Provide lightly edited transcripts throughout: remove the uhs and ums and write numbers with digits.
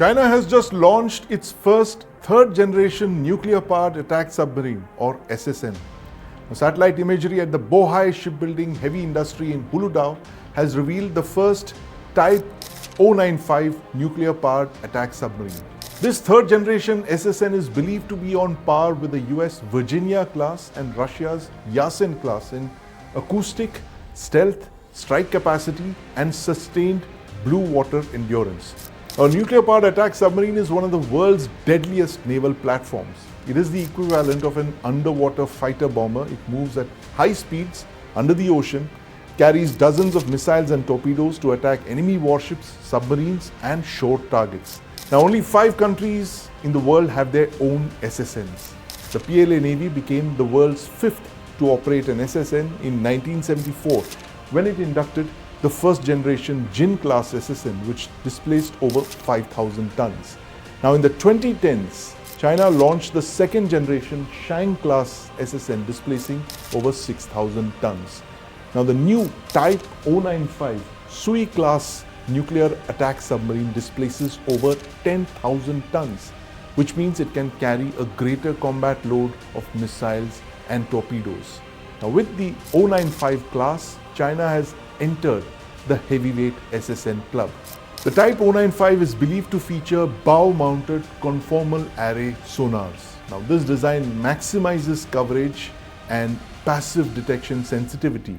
China has just launched its first third-generation nuclear-powered attack submarine, or SSN. Satellite imagery at the Bohai Shipbuilding Heavy Industry in Huludao has revealed the first Type 095 nuclear-powered attack submarine. This third-generation SSN is believed to be on par with the US Virginia-class and Russia's Yasen-class in acoustic, stealth, strike capacity, and sustained blue water endurance. A nuclear-powered attack submarine is one of the world's deadliest naval platforms. It is the equivalent of an underwater fighter bomber. It moves at high speeds under the ocean, carries dozens of missiles and torpedoes to attack enemy warships, submarines, and shore targets. Now, only 5 countries in the world have their own SSNs. The PLA Navy became the world's 5th to operate an SSN in 1974 when it inducted the first generation Jin-class SSN, which displaced over 5,000 tons. Now, in the 2010s, China launched the second generation Shang-class SSN, displacing over 6,000 tons. Now, the new Type 095 Sui-class nuclear attack submarine displaces over 10,000 tons, which means it can carry a greater combat load of missiles and torpedoes. Now, with the 095 class, China has entered the heavyweight SSN club. The Type 095 is believed to feature bow-mounted conformal array sonars. Now, this design maximizes coverage and passive detection sensitivity,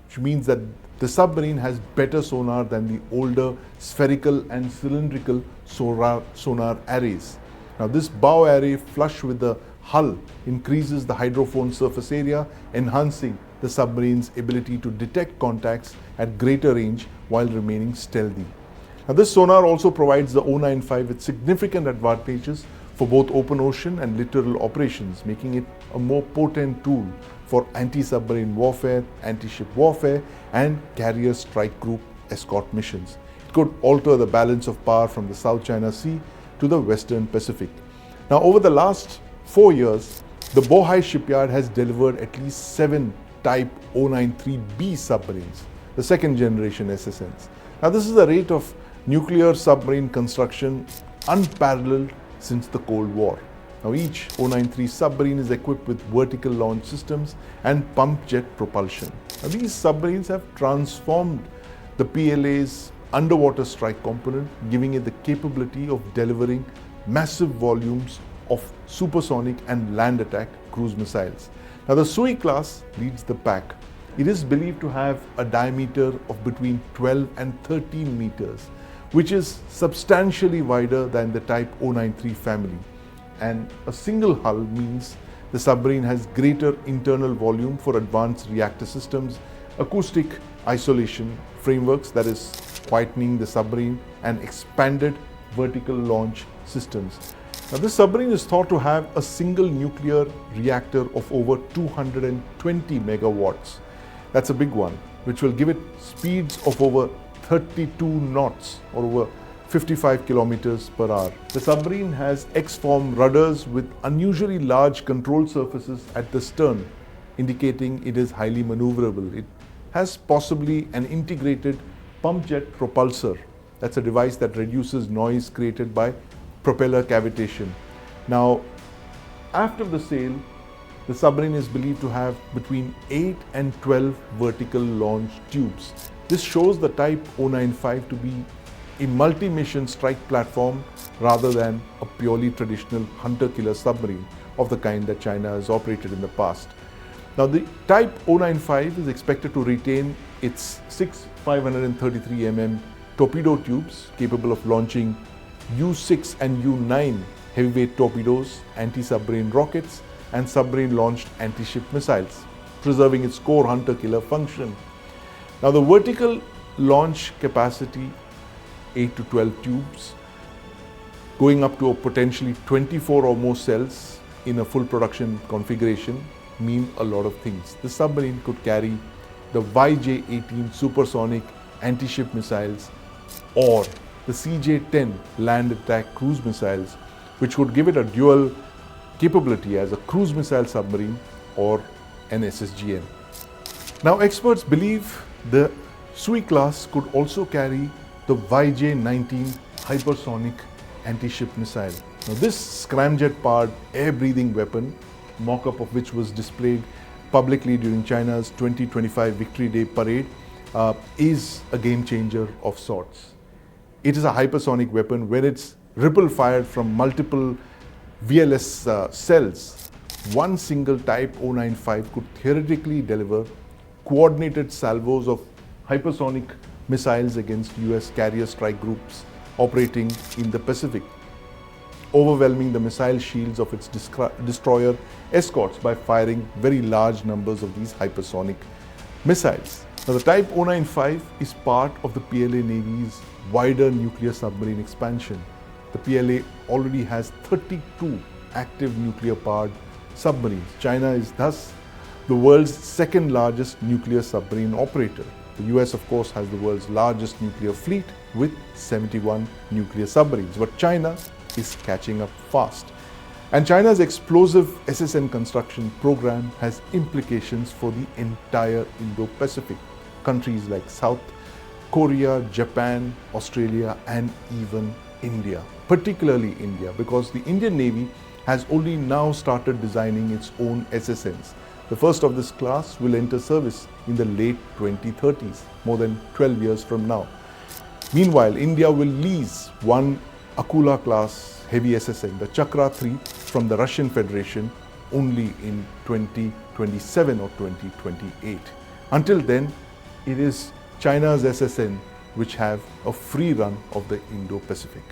which means that the submarine has better sonar than the older spherical and cylindrical sonar arrays. Now, this bow array flush with the hull increases the hydrophone surface area, enhancing the submarine's ability to detect contacts at greater range while remaining stealthy. Now, this sonar also provides the 095 with significant advantages for both open ocean and littoral operations, making it a more potent tool for anti-submarine warfare, anti-ship warfare, and carrier strike group escort missions. It could alter the balance of power from the South China Sea to the Western Pacific. Now, over the last 4 years, the Bohai shipyard has delivered at least 7 Type 093B submarines, the second generation SSNs. Now, this is a rate of nuclear submarine construction unparalleled since the Cold War. Now, each 093 submarine is equipped with vertical launch systems and pump jet propulsion. Now, these submarines have transformed the PLA's underwater strike component, giving it the capability of delivering massive volumes of supersonic and land attack cruise missiles. Now, the Sui-class leads the pack. It is believed to have a diameter of between 12 and 13 meters, which is substantially wider than the Type 093 family. And a single hull means the submarine has greater internal volume for advanced reactor systems, acoustic isolation frameworks, that is quietening the submarine, and expanded vertical launch systems. Now, this submarine is thought to have a single nuclear reactor of over 220 megawatts. That's a big one, which will give it speeds of over 32 knots or over 55 kilometers per hour. The submarine has X-form rudders with unusually large control surfaces at the stern, indicating it is highly maneuverable. It has possibly an integrated pump jet propulsor. That's a device that reduces noise created by propeller cavitation. Now, after the sale, the submarine is believed to have between 8 and 12 vertical launch tubes. This shows the Type 095 to be a multi-mission strike platform rather than a purely traditional hunter-killer submarine of the kind that China has operated in the past. Now, the Type 095 is expected to retain its 6 533 mm torpedo tubes capable of launching U-6 and U-9 heavyweight torpedoes, anti-submarine rockets, and submarine-launched anti-ship missiles, preserving its core hunter-killer function. Now, the vertical launch capacity, 8 to 12 tubes, going up to a potentially 24 or more cells in a full production configuration, mean a lot of things. The submarine could carry the YJ-18 supersonic anti-ship missiles or the CJ-10 land attack cruise missiles, which would give it a dual capability as a cruise missile submarine or an SSGM. Now, experts believe the Sui-class could also carry the YJ-19 hypersonic anti-ship missile. Now this scramjet-powered air-breathing weapon, mock-up of which was displayed publicly during China's 2025 Victory Day parade, is a game changer of sorts. It is a hypersonic weapon where it's ripple fired from multiple VLS cells. One single Type 095 could theoretically deliver coordinated salvos of hypersonic missiles against US carrier strike groups operating in the Pacific, overwhelming the missile shields of its destroyer escorts by firing very large numbers of these hypersonic missiles. Now, the Type 095 is part of the PLA Navy's wider nuclear submarine expansion. The PLA already has 32 active nuclear-powered submarines. China is thus the world's second largest nuclear submarine operator. The US, of course, has the world's largest nuclear fleet with 71 nuclear submarines. But China is catching up fast. And China's explosive SSN construction program has implications for the entire Indo-Pacific. Countries like South Korea, Japan, Australia, and even India. Particularly India, because the Indian Navy has only now started designing its own SSNs. The first of this class will enter service in the late 2030s, more than 12 years from now. Meanwhile, India will lease one Akula-class heavy SSN, the Chakra 3, from the Russian Federation only in 2027 or 2028. Until then, it is China's SSN which have a free run of the Indo-Pacific.